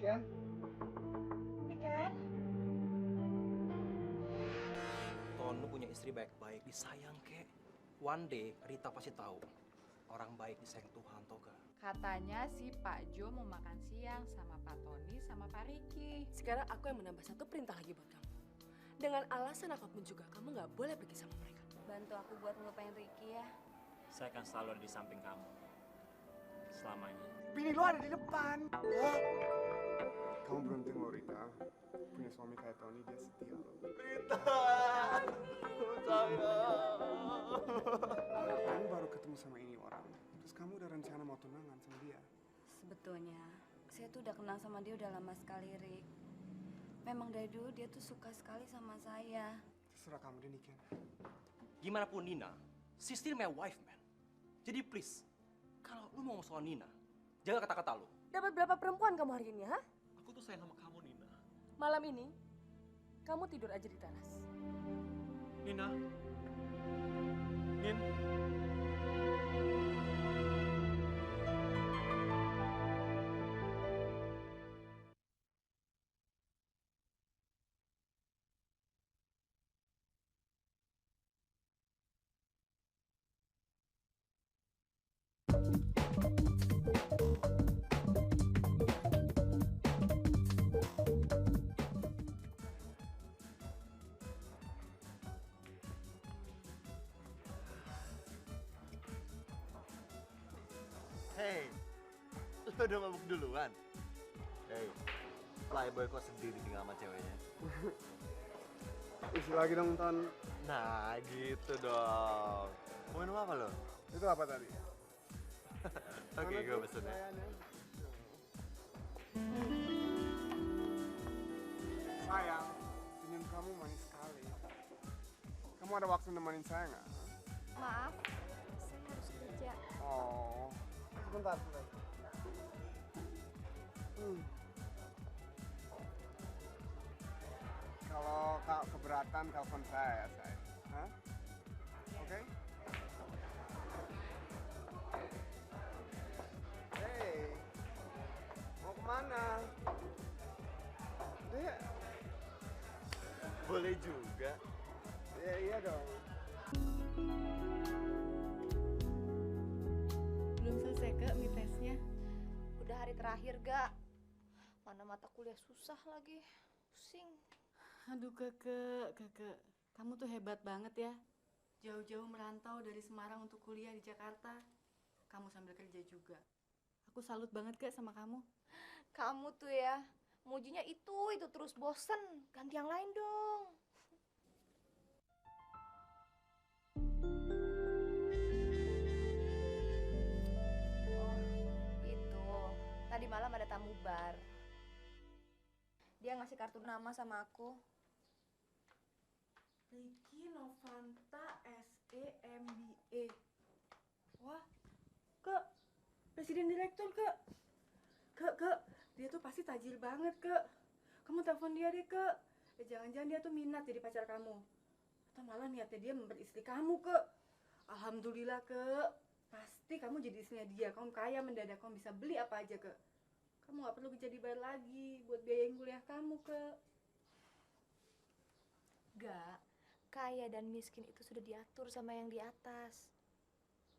kan? Kan? Ton, lu punya istri baik-baik, disayang kek. One day Rita pasti tahu orang baik disayang Tuhan, tau gak? Katanya si Pak Jo mau makan siang sama Pak Tony sama Pak Riki. Sekarang aku yang menambah satu perintah lagi buat kamu. Dengan alasan apapun juga, kamu nggak boleh pergi sama mereka. Bantu aku buat ngelupain Ricky ya. Saya akan selalu ada di samping kamu. Selamanya. Bini lo ada di depan. Kamu beruntung loh Rita. Punya suami kayak Tony, dia setia loh. Rita! Kamu baru ketemu sama ini orang. Terus kamu udah rencana mau tunangan sama dia. Sebetulnya, saya tuh udah kenal sama dia udah lama sekali, Rick. Memang dari dulu dia tuh suka sekali sama saya. Terserah kamu deh, Niken. Gimana pun Nina, she still my wife, man. Jadi please, kalau lu mau soal Nina, jaga kata-kata lu. Dapat berapa perempuan kamu hari ini, ha? Aku tuh sayang sama kamu, Nina. Malam ini, kamu tidur aja di teras. Nina. Nin. Hei, lo udah mabuk duluan? Hei, playboy kok sendiri tinggal sama ceweknya? Isi lagi dong, Ton. Nah, gitu dong. Mau minum apa lo? Itu apa tadi? Oke, gue pesen ya. Sayang, senyum kamu manis sekali. Kamu ada waktu nemenin saya nggak? Maaf, saya harus kerja. Oh, sebentar. Kalau kak keberatan, telepon saya ya, saya. Hah? Oke? Hey, mau kemana? Dia, Boleh juga. ya iya dong. Belum selesai ke tesnya. Udah hari terakhir, Gak. Mana mata kuliah susah lagi. Pusing. Aduh Keke. Kamu tuh hebat banget ya. Jauh-jauh merantau dari Semarang untuk kuliah di Jakarta. Kamu sambil kerja juga. Aku salut banget Kak sama kamu. Kamu tuh ya, mujinya itu terus bosen. Ganti yang lain dong. Oh, itu. Tadi malam ada tamu bar. Dia ngasih kartu nama sama aku. Ricky Novanta SEMBA. Wah, Kak, presiden direktur Kak. Kak, dia tuh pasti tajir banget Kak. Kamu telepon dia deh Kak. Jangan-jangan dia tuh minat jadi pacar kamu. Atau malah niatnya dia memperistri kamu Kak. Alhamdulillah Kak. Pasti kamu jadi istrinya dia. Kamu kaya mendadak, kamu bisa beli apa aja Kak. Kamu gak perlu kerja di bar lagi buat biayain kuliah kamu Kak. Gak, kaya dan miskin itu sudah diatur sama yang di atas.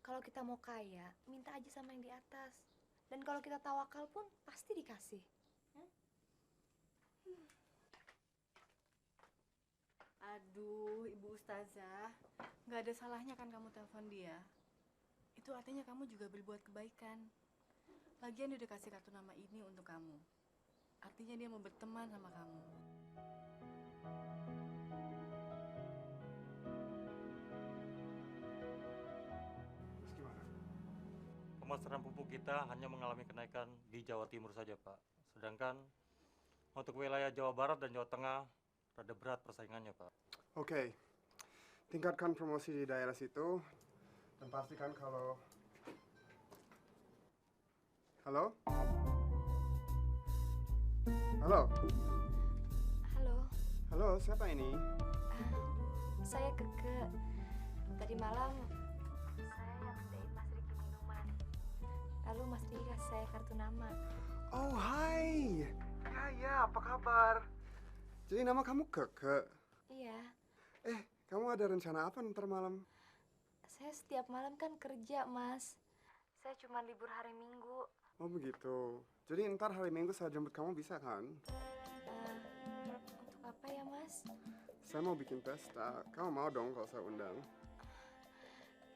Kalau kita mau kaya, minta aja sama yang di atas. Dan kalau kita tawakal pun pasti dikasih. Aduh, Ibu Ustazah, nggak ada salahnya kan kamu telepon dia. Itu artinya kamu juga berbuat kebaikan. Lagian dia udah kasih kartu nama ini untuk kamu. Artinya dia mau berteman sama kamu. Terus gimana? Pemasaran pupuk kita hanya mengalami kenaikan di Jawa Timur saja, Pak. Sedangkan untuk wilayah Jawa Barat dan Jawa Tengah rada berat persaingannya, Pak. Oke, tingkatkan promosi di daerah situ dan pastikan kalau... Halo? Halo? Halo, Halo, siapa ini? saya Keke. Tadi malam saya yang beliin Mas Riki minuman. Lalu Mas Riki kasih saya kartu nama. Oh, hai. Ya, apa kabar? Jadi nama kamu Keke. Iya, Kamu ada rencana apa ntar malam? saya setiap malam kan kerja, Mas. Saya cuma libur hari Minggu. Oh begitu. Jadi ntar hari Minggu saya jemput kamu bisa kan? Untuk apa ya, Mas? Saya mau bikin pesta. Kamu mau dong kalau saya undang?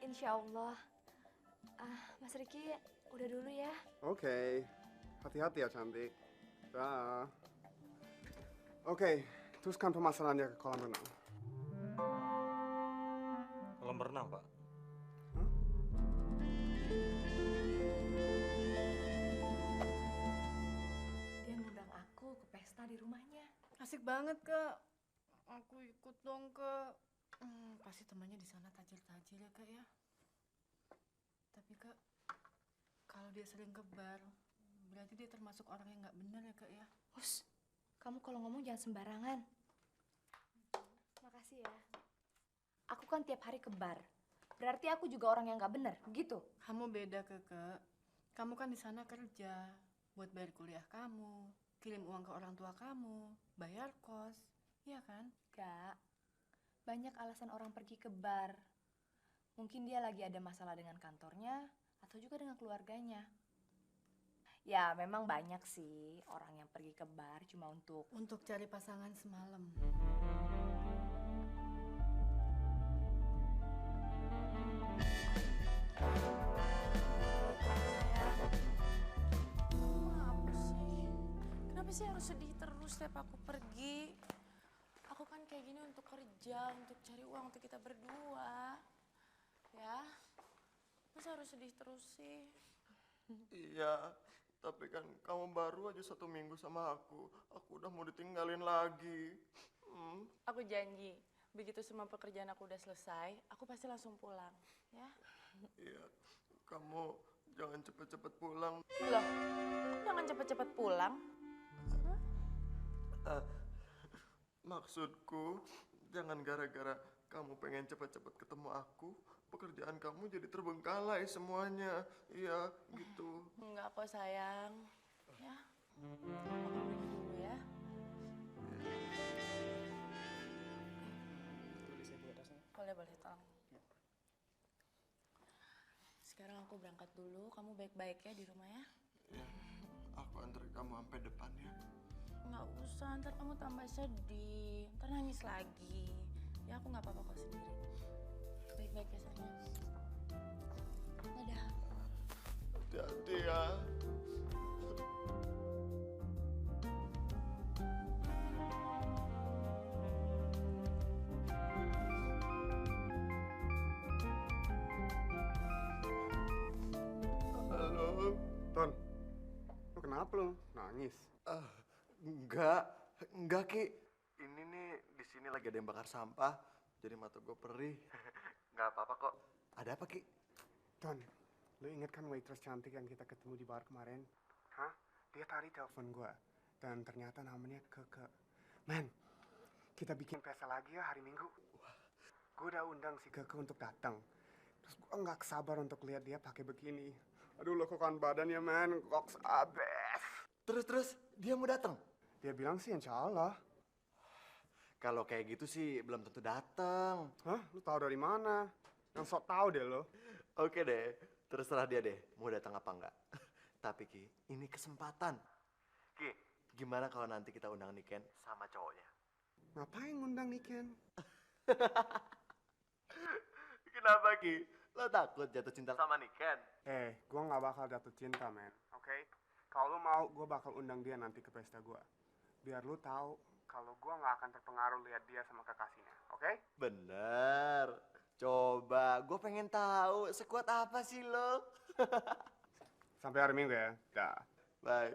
Insya Allah. Mas Riki, udah dulu ya. Oke. Hati-hati ya cantik. Dah. Oke, teruskan pemasarannya ke kolam renang. Kolam berenang, Pak. Dia ngundang aku ke pesta di rumahnya. Asik banget, Kak. Aku ikut dong, Kak. Pasti temannya di sana tajir-tajir ya, Kak ya. Tapi, Kak, kalau dia sering ke bar, berarti dia termasuk orang yang nggak benar ya, Kak ya. Us, kamu kalau ngomong jangan sembarangan. Makasih ya. Aku kan tiap hari ke bar. Berarti aku juga orang yang nggak benar, gitu. Kamu beda, Kak. Kamu kan di sana kerja buat bayar kuliah kamu, kirim uang ke orang tua kamu, bayar kos. Iya kan? Kak, banyak alasan orang pergi ke bar. Mungkin dia lagi ada masalah dengan kantornya atau juga dengan keluarganya. Ya, memang banyak sih orang yang pergi ke bar cuma Untuk cari pasangan semalam. Apa sih? Kenapa sih harus sedih terus setiap aku pergi? Aku kan kayak gini untuk kerja, untuk cari uang untuk kita berdua. Ya, masa harus sedih terus sih? Iya, tapi kan kamu baru aja 1 minggu sama aku. Aku udah mau ditinggalin lagi. Aku janji, begitu semua pekerjaan aku udah selesai, aku pasti langsung pulang, ya? Iya, kamu jangan cepet-cepet pulang. Loh, jangan cepet-cepet pulang. Maksudku, jangan gara-gara kamu pengen cepet-cepet ketemu aku, pekerjaan kamu jadi terbengkalai semuanya. Iya, gitu. Enggak kok sayang, ya? Aku pergi dulu ya. Boleh, tolong. Sekarang aku berangkat dulu, kamu baik-baik ya di rumah ya? Ya, aku anterin kamu sampai depan ya. Nggak usah, ntar kamu tambah sedih, ntar nangis lagi. Ya aku nggak apa-apa kok sendiri. Baik-baik ya sayang. Dadah. Hati-hati ya. Halo. Ton, lu kenapa lu? Nangis? Enggak Ki. Ini nih di sini lagi ada yang bakar sampah, jadi mata gue perih. Nggak apa-apa kok. Ada apa Ki? Ton, lu inget kan waitress cantik yang kita ketemu di bar kemarin? Hah? Dia tadi telepon gua dan ternyata namanya Keke. Man, kita bikin pesta lagi ya hari Minggu. Gua udah undang si Keke untuk datang. Terus gua nggak sabar untuk lihat dia pakai begini. Aduh, lekukan badannya, man. Goks abis. Terus dia mau datang? Dia bilang sih insya Allah. Kalau kayak gitu sih belum tentu datang. Hah? Lu tahu dari mana? Yang sok tahu deh lo. Oke deh, terserah dia deh mau datang apa enggak. Tapi Ki, ini kesempatan. Ki, gimana kalau nanti kita undang Niken sama cowoknya? Ngapain ngundang Niken? Kenapa Ki? Lo takut jatuh cinta sama Niken? Gua nggak bakal jatuh cinta, man. Oke? Kalau lu mau, gua bakal undang dia nanti ke pesta gua. Biar lu tahu kalau gua nggak akan terpengaruh lihat dia sama kekasihnya. Oke? Bener. Coba, gue pengen tahu sekuat apa sih lo? Sampai hari Minggu ya. Dah. Bye.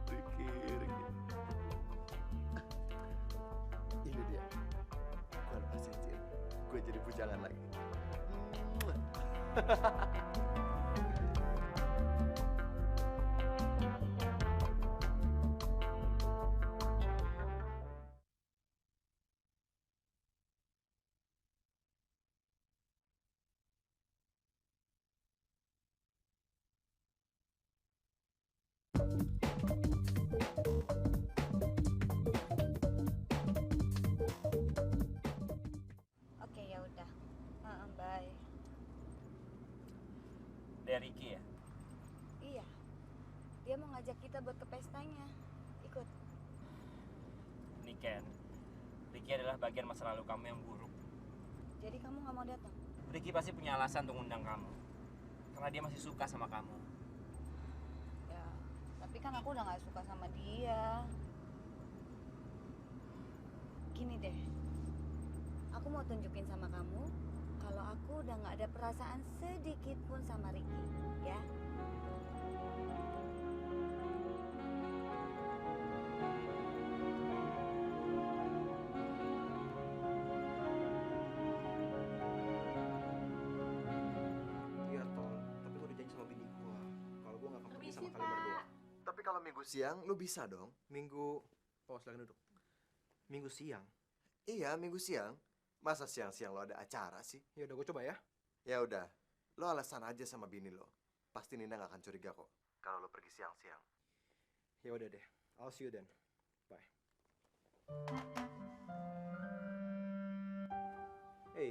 Riki. Ini dia. Gue lepas cincin. Gue jadi bujangan lagi. Oke, ya udah. Bye. Dari Ricky ya? Iya. Dia mau ngajak kita buat ke pestanya. Ikut. Niken, Ricky adalah bagian masa lalu kamu yang buruk. Jadi kamu nggak mau datang? Ricky pasti punya alasan untuk undang kamu. Karena dia masih suka sama kamu. Ya, tapi kan aku udah nggak suka sama dia. Gini deh, aku mau tunjukin sama kamu kalau aku udah nggak ada perasaan sedikit pun sama Ricky, ya. Iya, Tol. Tapi gue udah janji sama bini gue. Kalau gue gak akan pergi sama kalian berdua. Tapi kalau minggu siang lu bisa dong. Minggu... Oh, silakan duduk. Minggu siang? Iya, minggu siang. Masa siang-siang lo ada acara sih? Ya udah, gue coba ya. Ya udah, lo alasan aja sama bini lo. Pasti Nina gak akan curiga kok kalau lo pergi siang-siang. Ya udah deh. I'll see you then. Bye.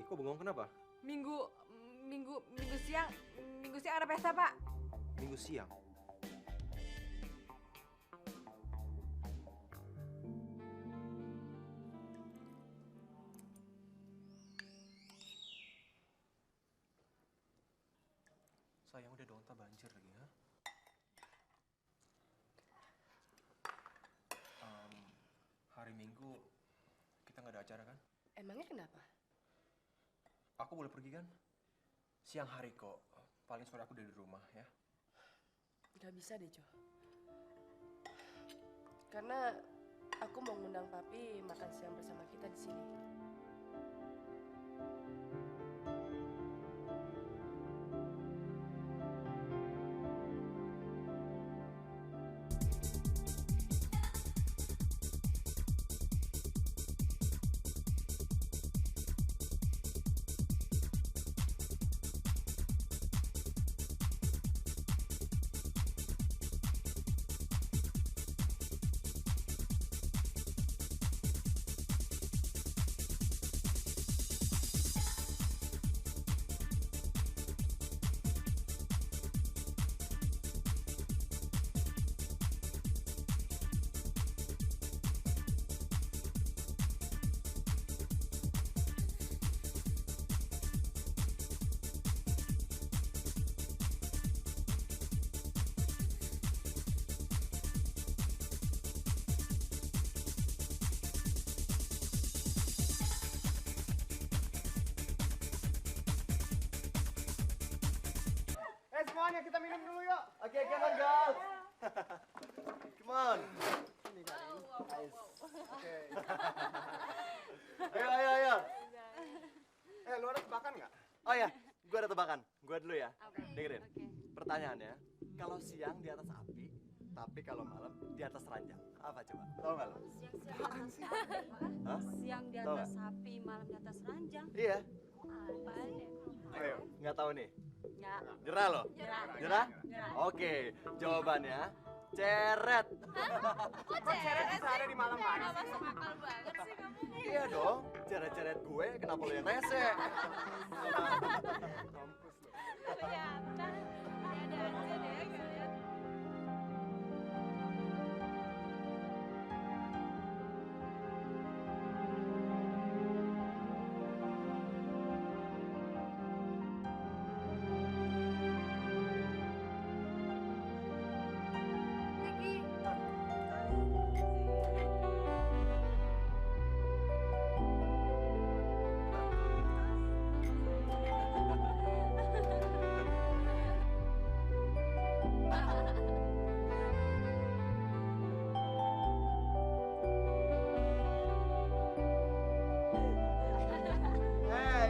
Kok bengong kenapa? Minggu siang ada pesta, Pak. Minggu siang? Sayang udah dong, tak banjir lagi ya. Hari Minggu kita nggak ada acara kan? Emangnya kenapa? Aku boleh pergi kan? Siang hari kok. Paling sore aku udah di rumah ya. Gak bisa deh, Jo. Karena aku mau ngundang Papi makan siang bersama kita di sini. Semuanya kita minum dulu yuk. Oke, come on guys. Come on. Oke. Ayo. Lu ada tebakan nggak? Oh ya, gue ada tebakan. Gue dulu ya. Dengerin. Pertanyaannya, kalau siang di atas api, tapi kalau malam di atas ranjang. Apa coba? Tahu nggak lo? Hah? Siang di Tahu atas sapi, malam di atas ranjang. Iya. Apaan ya? Ayo, nggak tahu nih. Nggak. Nyerah lo? Nyerah? Oke, jawabannya ceret. Kok Ceret bisa ada di malam hari. Nggak masuk akal banget sih kamu. Iya dong, ceret-ceret gue kenapa lo yang rese? Mampus lu. Ya, udah. Ada aja deh kalian.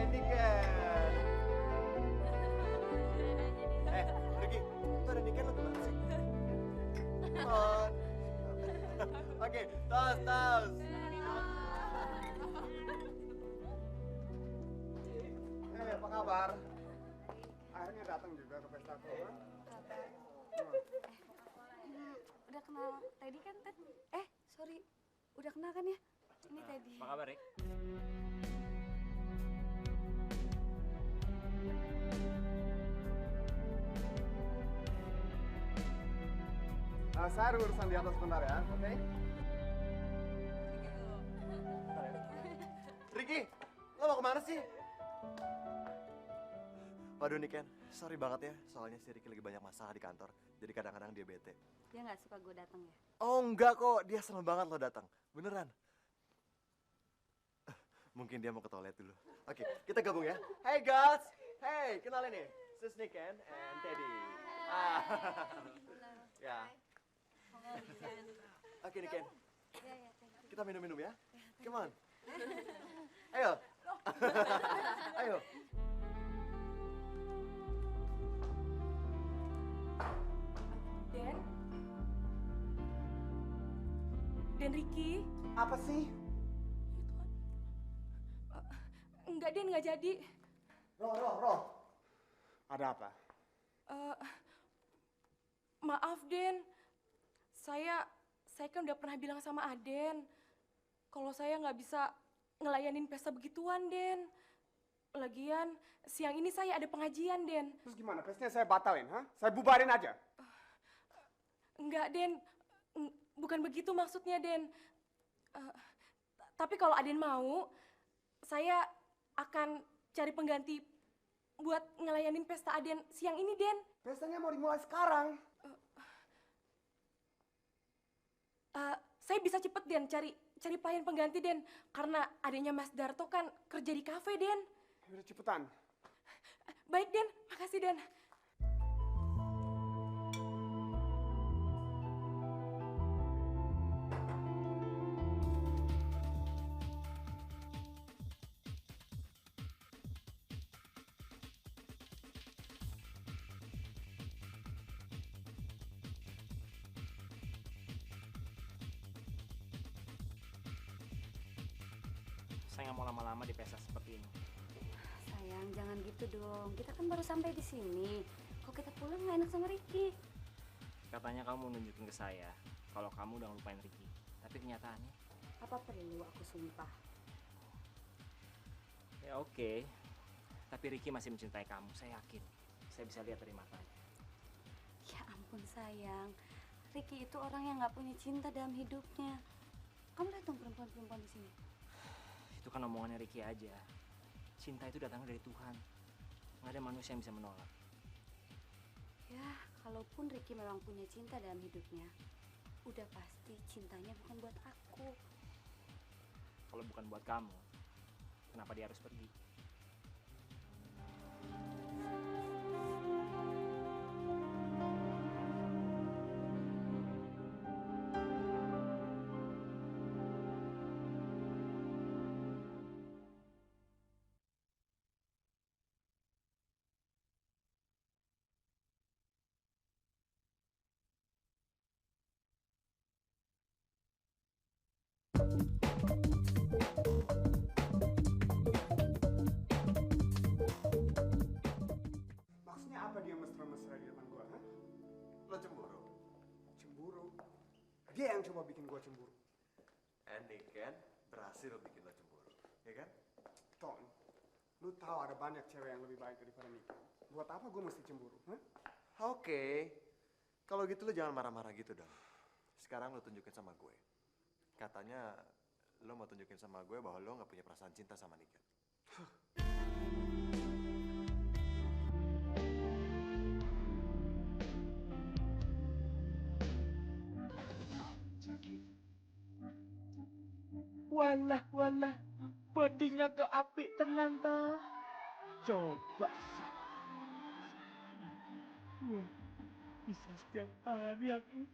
Ini kan. Pergi. Itu ada Niken lo gimana sih? Come on. Oke, tos. Apa kabar? Akhirnya datang juga ke pesta aku. Udah kenal Teddy kan, Ted? Sorry. Udah kenal kan ya? Ini Teddy. Apa kabar, Rik? Saya ada urusan di atas sebentar ya, oke? Ricky, lo mau kemana sih? Waduh nih Ken, sorry banget ya, soalnya si Ricky lagi banyak masalah di kantor, jadi kadang-kadang dia bete. Dia nggak suka gue datang ya? Oh enggak kok, dia seneng banget lo datang, beneran. Mungkin dia mau ke toilet dulu. Oke, kita gabung ya. Hey guys, hey kenalin nih, this is Niken and Teddy. Ya. Oke Niken, kita minum-minum ya. Come on. Ayo. Ayo. Dan Ricky? Apa sih? Enggak, Den, nggak jadi. Roh. Ada apa? Maaf, Den. Saya kan udah pernah bilang sama Aden kalau saya nggak bisa ngelayanin pesta begituan, Den. Lagian siang ini saya ada pengajian, Den. Terus gimana? Pestanya saya batalin, ha? Saya bubarin aja. Enggak, Den. Bukan begitu maksudnya, Den. Tapi kalau Aden mau, saya akan cari pengganti buat ngelayanin pesta Aden siang ini, Den. Pestanya mau dimulai sekarang. Saya bisa cepet, Den, cari pelayan pengganti, Den. Karena adanya Mas Darto kan kerja di kafe, Den. Udah cepetan. Baik, Den. Makasih, Den. Saya nggak mau lama-lama di pesta seperti ini. Sayang, jangan gitu dong. Kita kan baru sampai di sini. Kalau kita pulang nggak enak sama Ricky. Katanya kamu mau nunjukin ke saya kalau kamu udah ngelupain Ricky. Tapi kenyataannya... Apa perlu aku sumpah? Ya oke. Tapi Ricky masih mencintai kamu, saya yakin. Saya bisa lihat dari matanya. Ya ampun sayang. Ricky itu orang yang nggak punya cinta dalam hidupnya. Kamu lihat dong perempuan-perempuan di sini. Itu kan omongannya Ricky aja. Cinta itu datangnya dari Tuhan. Nggak ada manusia yang bisa menolak. Ya, kalaupun Ricky memang punya cinta dalam hidupnya, udah pasti cintanya bukan buat aku. Kalau bukan buat kamu, kenapa dia harus pergi? Maksudnya apa dia mesra-mesra di depan gua, ha? Lo cemburu? Cemburu? Dia yang coba bikin gua cemburu. And Niken berhasil bikin lo cemburu, ya kan? Ton, lu tahu ada banyak cewek yang lebih baik daripada Mika. Buat apa gua mesti cemburu, ha? Oke, kalau gitu lo jangan marah-marah gitu dong. Sekarang lo tunjukin sama gue. Katanya lo mau tunjukin sama gue bahwa lo nggak punya perasaan cinta sama Niken. Walah, bodinya ke apik tenan ta. Coba. Bisa setiap hari aku.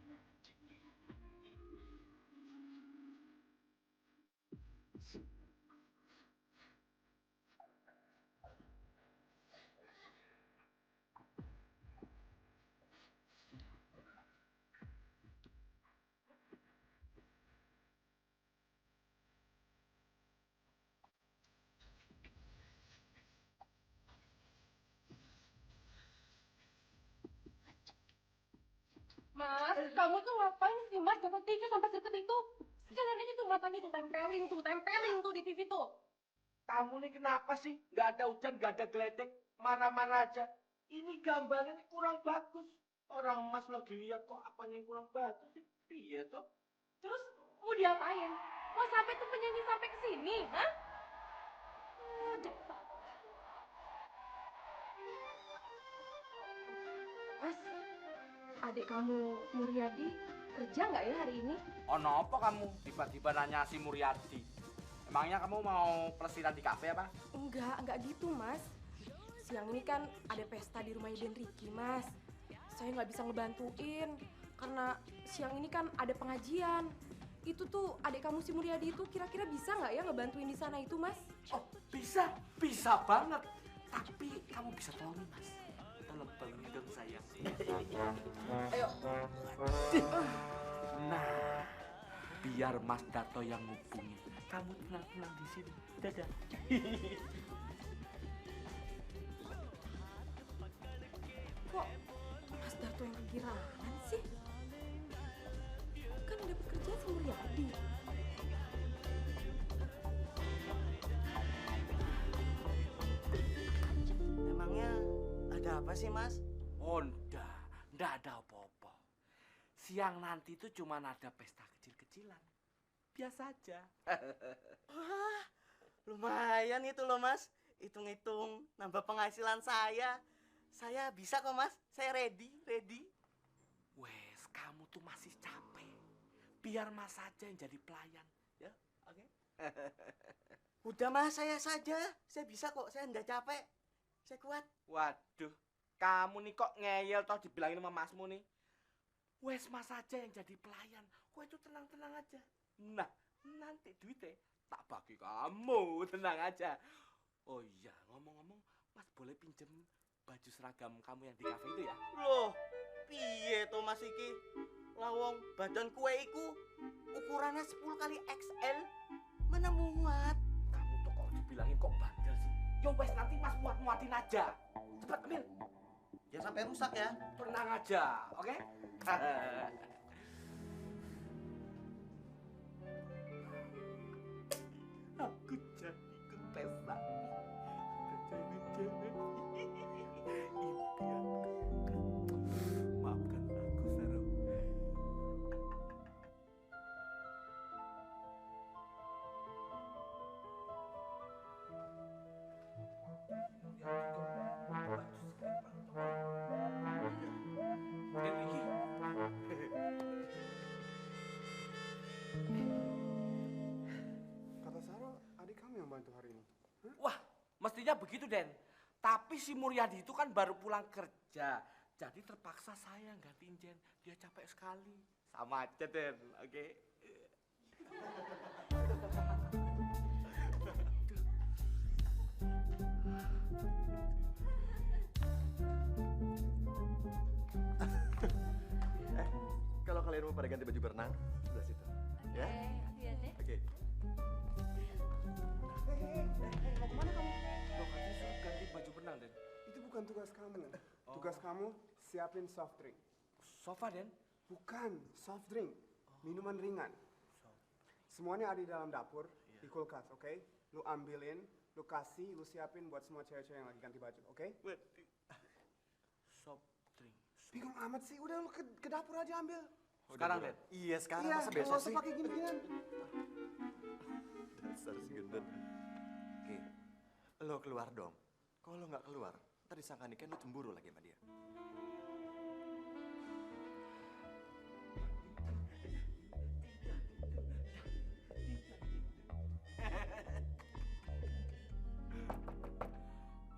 Mas, Kamu tuh ngapain sih Mas nonton TV sampai deket itu? Sekalian aja tuh matanya tuh tempelin tuh di TV tuh. Kamu nih kenapa sih? Gak ada hujan, gak ada geledek, marah-marah aja. Ini gambarnya kurang bagus. Orang Mas lagi lihat kok apanya yang kurang bagus sih? Iya toh. Terus mau diapain? Mau sampai tuh penyanyi sampai ke sini, hah? Mas, adik kamu Muryadi kerja nggak ya hari ini? Ono apa kamu tiba-tiba nanya si Muryadi? Emangnya kamu mau pelesiran di kafe apa? Enggak gitu, Mas. Siang ini kan ada pesta di rumahnya Den Ricky, Mas. Saya nggak bisa ngebantuin karena siang ini kan ada pengajian. Itu tuh adik kamu si Muryadi itu kira-kira bisa nggak ya ngebantuin di sana itu, Mas? Oh, bisa banget. Tapi kamu bisa tolongin, Mas. Tolongin dong sayang. Ayo. Nah, biar Mas Darto yang ngubungin. Kamu tenang-tenang di sini. Dadah. Kok Mas Darto yang kegirangan sih? Kan dapat kerjaan sama Muryadi. Emangnya ada apa sih, Mas? Oh, ndak ada apa-apa. Siang nanti itu cuma ada pesta kecil-kecilan. Biasa aja. Wah, lumayan itu loh, Mas. Hitung-hitung nambah penghasilan saya. Saya bisa kok, Mas. Saya ready. Wes, kamu tuh masih capek. Biar Mas saja yang jadi pelayan, ya? Oke? Udah, Mas, saya saja. Saya bisa kok. Saya nggak capek. Saya kuat. Waduh, kamu nih kok ngeyel toh dibilangin sama Masmu nih. Wes, Mas saja yang jadi pelayan. Kok itu tenang-tenang aja. Nah, nanti duitnya tak bagi kamu. Tenang aja. Oh iya, ngomong-ngomong, Mas boleh pinjem baju seragam kamu yang di kafe itu ya? Loh, piye to Mas iki? Lawong badan kue iku ukurannya 10 kali XL. Mana muat? Kamu tuh kok dibilangin kok bandel sih? Yo wes, nanti Mas muat-muatin aja. Cepet ambil. Ya sampai rusak ya. Tenang aja, oke? Aku jadi ikut pesta. Maafkan aku, Saro. Kata Saro, adik kamu yang bantu hari ini. Wah, mestinya begitu, Den. Tapi si Muryadi itu kan baru pulang kerja. Jadi terpaksa saya yang gantiin Jen. Dia capek sekali. Sama aja, Den. Oke? Kalau kalian mau pada ganti baju berenang, sebelah situ. Ya? Oke. Mau kemana kamu? Loh, katanya suruh ganti baju berenang, Den. Itu bukan tugas kamu. Tugas kamu siapin soft drink. Sofa, Den? Bukan, soft drink. Minuman ringan. Semuanya ada di dalam dapur, di kulkas, oke? Lu ambilin, lu kasih, lu siapin buat semua cewek-cewek yang lagi ganti baju, oke? Soft drink. Bingung amat sih, udah lu ke dapur aja ambil. Sekarang, Den? Iya, sekarang. Iya, Masa nggak besok usah sih? pakai gini-ginian. Dasar si gendut. Oke, lo keluar dong. Kalau lo nggak keluar, ntar disangka nih kan lo cemburu lagi sama dia.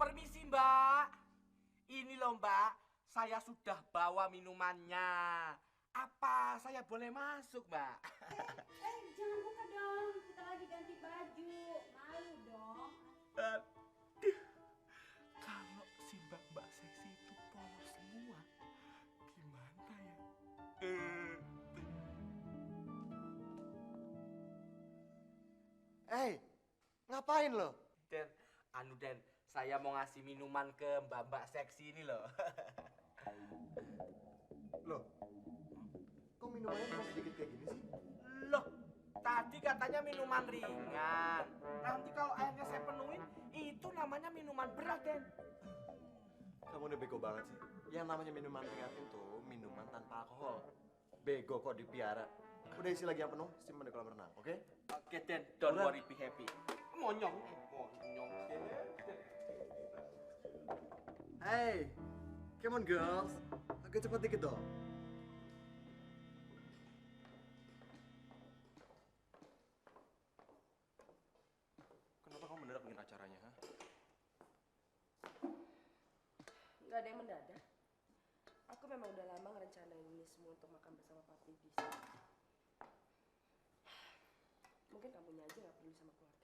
Permisi, Mbak. Ini loh, Mbak. Saya sudah bawa minumannya. Apa saya boleh masuk, Mbak? Jangan buka dong, kita lagi ganti baju. Malu dong. Aduh, kalau si mbak-mbak seksi itu polos semua, gimana ya? Ngapain lo? Den, saya mau ngasih minuman ke mbak-mbak seksi ini loh. Loh, Kok minumannya cuma sedikit kayak gini sih? Loh, tadi katanya minuman ringan. Nanti kalau akhirnya saya penuhin, itu namanya minuman berat, Den. Kamu udah bego banget sih. Yang namanya minuman ringan itu minuman tanpa alkohol. Bego kok dipiara. Udah isi lagi yang penuh, simpen di kolam renang, oke? Oke, Den. Don't worry, be happy. Monyong. Monyong. Hey, come on girls. Agak cepat dikit dong. Kenapa kamu mendadak bikin acaranya, ha? Nggak ada yang mendadak. Aku memang udah lama ngerencanain ini semua untuk makan bersama papi di sini. Mungkin kamunya aja nggak peduli sama keluarga.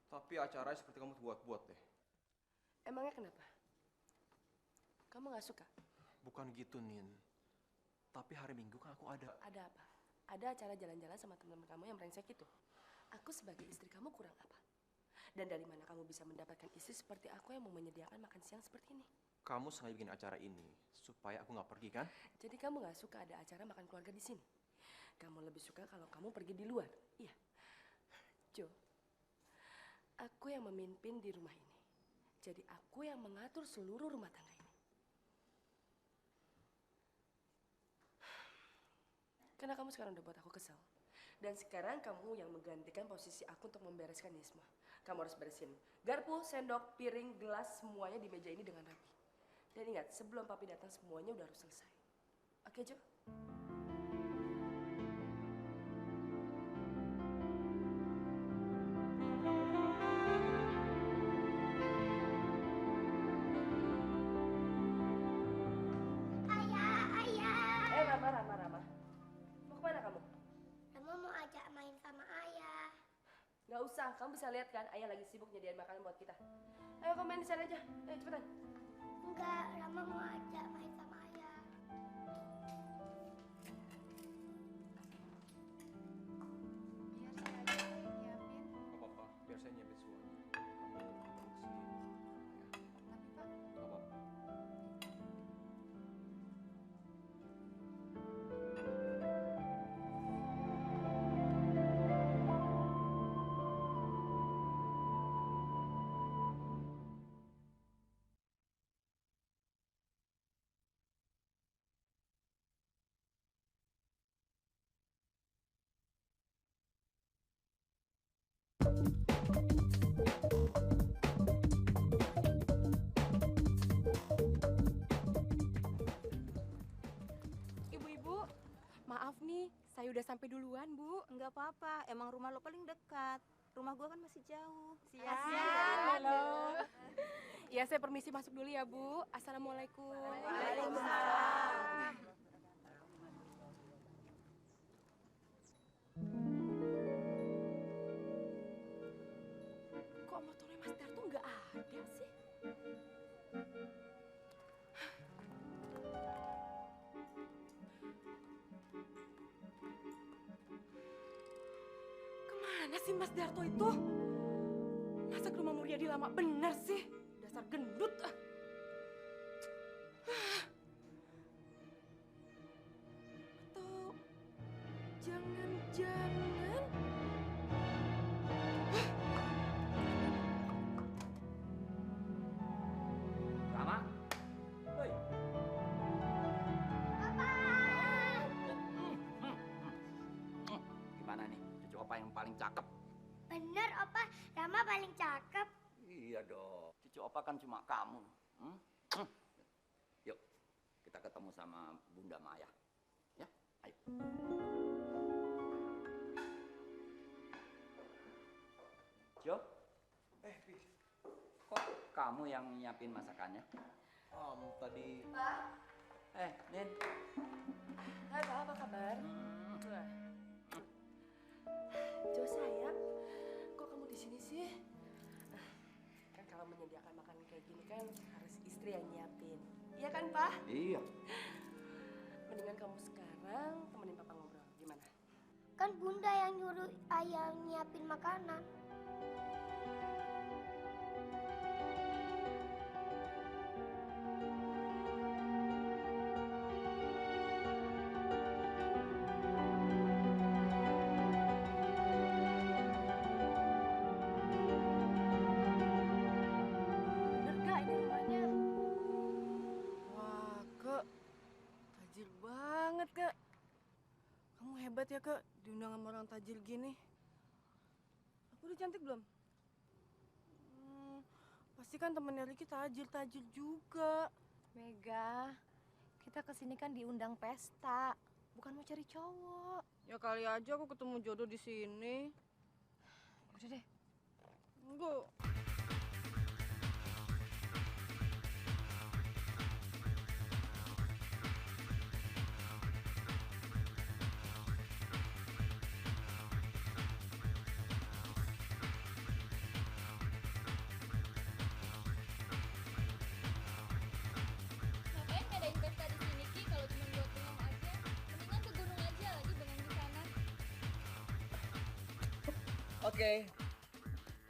Tapi acaranya seperti kamu buat-buat deh. Emangnya kenapa? Kamu nggak suka? Bukan gitu, Nin. Tapi hari Minggu kan aku ada. Ada apa? Ada acara jalan-jalan sama teman-teman kamu yang brengsek itu. Aku sebagai istri kamu kurang apa? Dan dari mana kamu bisa mendapatkan istri seperti aku yang mau menyediakan makan siang seperti ini? Kamu sengaja bikin acara ini supaya aku nggak pergi, kan? Jadi kamu nggak suka ada acara makan keluarga di sini? Kamu lebih suka kalau kamu pergi di luar? Iya. Jo, aku yang memimpin di rumah ini. Jadi aku yang mengatur seluruh rumah tangga ini. Karena kamu sekarang udah buat aku kesel. Dan sekarang kamu yang menggantikan posisi aku untuk membereskan ini semua. Kamu harus beresin garpu, sendok, piring, gelas, semuanya di meja ini dengan rapi. Dan ingat, sebelum papi datang semuanya udah harus selesai. Oke, Jo? Rama. Mau kemana kamu? Rama mau ajak main sama ayah. Nggak usah, kamu bisa lihat kan ayah lagi sibuk nyediain makanan buat kita. Ayo kamu main di sana aja, ayo cepetan. Enggak, Rama mau ajak main sama ayah. Gak apa-apa, biar saya nyiapin semuanya. Kamu produksi. Gak apa-apa. Ibu-ibu, maaf nih, saya udah sampai duluan, Bu. Enggak apa-apa, emang rumah lo paling dekat. Rumah gua kan masih jauh. Kasihan, halo. Ya, saya permisi masuk dulu ya, Bu. Assalamualaikum. Waalaikumsalam. Kok motornya Mas Darto nggak ada sih? Kemana sih Mas Darto itu? Masa ke rumah Muryadi lama bener sih? Dasar gendut ah. Atau jangan-jangan Rama? Woi. Gimana nih? Cucu opa yang paling cakep? Bener, Opa. Rama paling cakep. Iya dong. Cucu opa kan cuma kamu. Yuk, kita ketemu sama Bunda Maya. Ya, ayo. Jo? Pi. Kok kamu yang nyiapin masakannya? Tadi... Nin. Hai, Pak, apa kabar? Wah. Jo sayang, kok kamu di sini sih? Kan kalau menyediakan makanan kayak gini kan harus istri yang nyiapin. Iya kan, Pak? Iya. Mendingan kamu sekarang temenin Papa ngobrol. Gimana? Kan Bunda yang nyuruh ayah nyiapin makanan. banget ya, Kak, diundang sama orang tajir gini. Aku udah cantik belum? Pasti kan temennya Ricky tajir juga. Mega, kita kesini kan diundang pesta, bukan mau cari cowok. Ya kali aja aku ketemu jodoh di sini. Udah deh. Enggak. Ngapain ngadain pesta di sini Ki? Kalau cuma buat bengong aja, mendingan ke gunung aja lagi bengong di sana. Oke.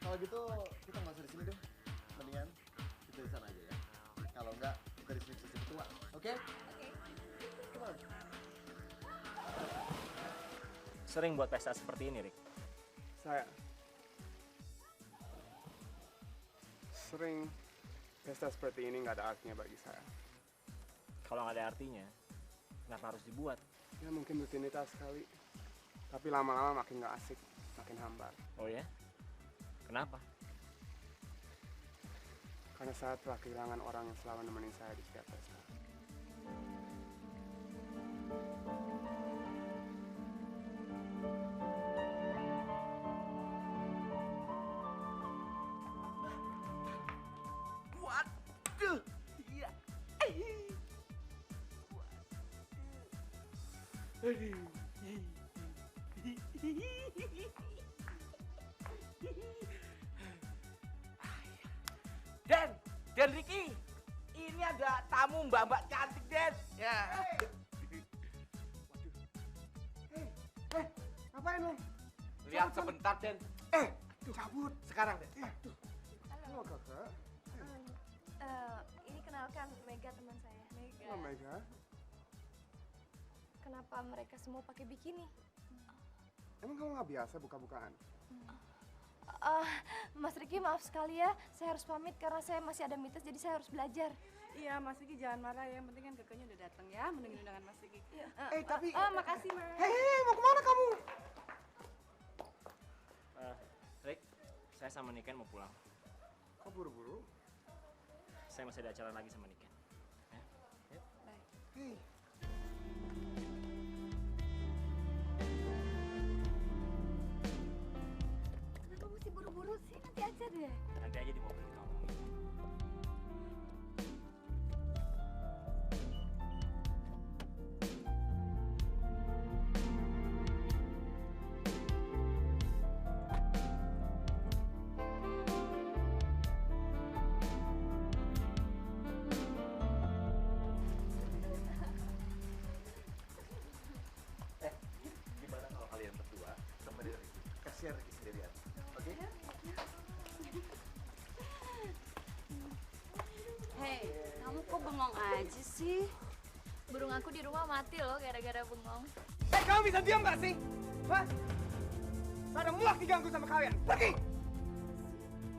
Kalau gitu kita nggak usah di sini deh. Mendingan kita di sana aja ya. Kalau enggak kita di sini bisa tua. Oke? Come on. Sering buat pesta seperti ini, Rick? Saya sering pesta seperti ini nggak ada artinya bagi saya. Kalau nggak ada artinya, kenapa harus dibuat? Ya mungkin rutinitas sekali, tapi lama-lama makin nggak asik, makin hambar. Oh ya? Kenapa? Karena saya telah kehilangan orang yang selalu nemenin saya di setiap pesta. Waduh, iya. Dan Ricky, ini ada tamu mbak-mbak cantik, Den. Ya. Ngapain lu? Lihat sebentar, Den. Cabut. Sekarang, Den. Halo kakak. Ini kenalkan Mega teman saya. Mega. Halo Mega. Kenapa mereka semua pakai bikini? Emang kamu nggak biasa buka-bukaan? Mas Riki maaf sekali ya, saya harus pamit karena saya masih ada mitos jadi saya harus belajar. Iya, Mas Riki jangan marah ya, yang penting kan kakaknya udah datang ya, menunggu undangan Mas Riki. Tapi... makasih Mas. Hei, mau kemana kamu? Rick, saya sama Niken mau pulang. Kok buru-buru? Saya masih ada acara lagi sama Niken. Ya? Yuk. Hei. Kenapa mesti buru-buru sih? Nanti aja deh. Nanti aja di mobil kamu. Gimana kalau kalian berdua temenin Ricky? Kasihan Ricky sendirian. Oke? Hei, kamu kok bengong aja sih? Burung aku di rumah mati loh gara-gara bengong. Kamu bisa diam nggak sih? Hah? Saya udah muak diganggu sama kalian. Pergi!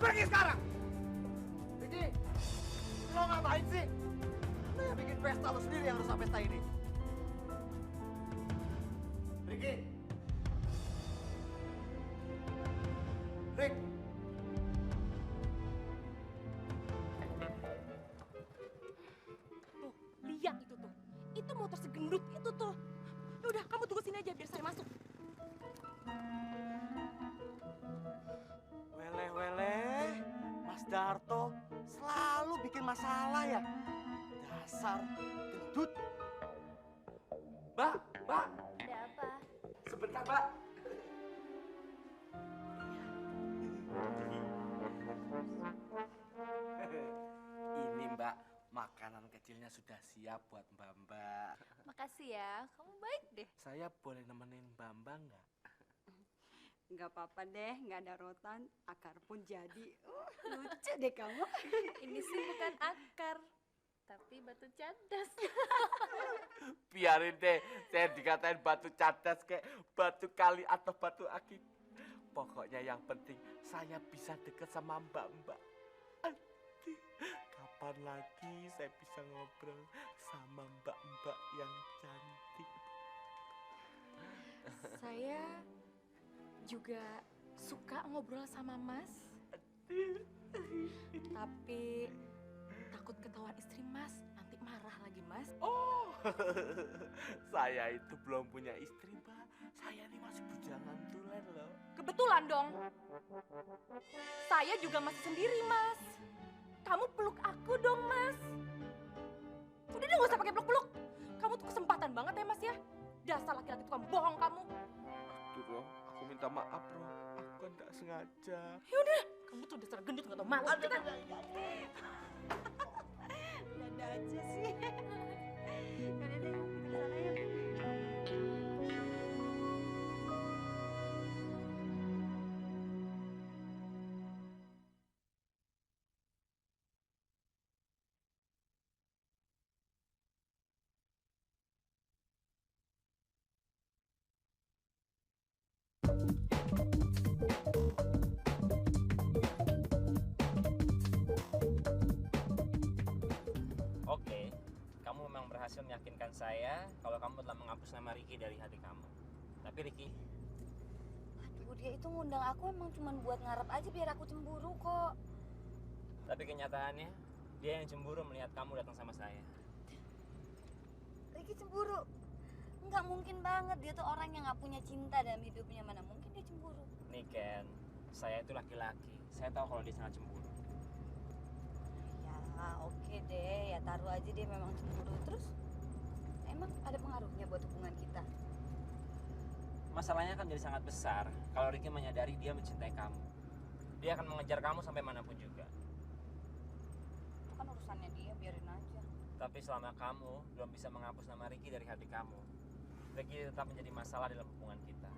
Pergi sekarang! Ricky, lo ngapain sih? Lo yang bikin pesta lo sendiri yang rusak pesta ini. Ricky. Rick. Tuh, lihat itu tuh. Itu motor segendut itu tuh. Ya udah, kamu tunggu sini aja biar saya masuk. Weleh, Mas Darto selalu bikin masalah ya. Dasar gendut. Mbak. Ada apa? Sebentar, Mbak. Ini Mbak, makanan kecilnya sudah siap buat Mbak. Makasih ya, kamu baik deh. Saya boleh nemenin Mbak nggak? Nggak apa-apa deh, nggak ada rotan, akar pun jadi. Lucu deh kamu. Ini sih bukan akar, tapi batu cadas. Biarin deh, saya dikatain batu cadas kayak batu kali atau batu akik. Pokoknya yang penting saya bisa deket sama mbak-mbak. Aduh, kapan lagi saya bisa ngobrol sama mbak-mbak yang cantik? Saya juga suka ngobrol sama Mas. Tapi takut ketahuan istri Mas, nanti marah lagi Mas. Oh, saya itu belum punya istri, Mbak. Saya ini masih bujangan tulen loh. Kebetulan dong. Saya juga masih sendiri, Mas. Kamu peluk aku dong, Mas. Udah deh, nggak usah pakai peluk-peluk. Kamu tuh kesempatan banget ya, Mas ya. Dasar laki-laki tukang bohong kamu. Aduh, Bro, aku minta maaf, Bro. Aku kan nggak sengaja. Yaudah, kamu tuh dasar gendut nggak tau malu. Kita. Dada aja sih. Yaudah deh, kita kesana yuk. Oke, kamu memang berhasil meyakinkan saya kalau kamu telah menghapus nama Ricky dari hati kamu. Tapi Ricky, Aduh, dia itu ngundang aku emang cuma buat ngarep aja biar aku cemburu kok. tapi kenyataannya dia yang cemburu melihat kamu datang sama saya. Ricky cemburu? Nggak mungkin banget, dia tuh orang yang nggak punya cinta dalam hidupnya. Mana mungkin dia cemburu. Niken, saya itu laki-laki. Saya tahu kalau dia sangat cemburu. Ya oke deh, ya taruh aja dia memang cemburu. Terus emang ada pengaruhnya buat hubungan kita? Masalahnya akan menjadi sangat besar kalau Ricky menyadari dia mencintai kamu. Dia akan mengejar kamu sampai manapun juga. Itu kan urusannya dia, biarin aja. Tapi selama kamu belum bisa menghapus nama Ricky dari hati kamu, Ricky tetap menjadi masalah dalam hubungan kita.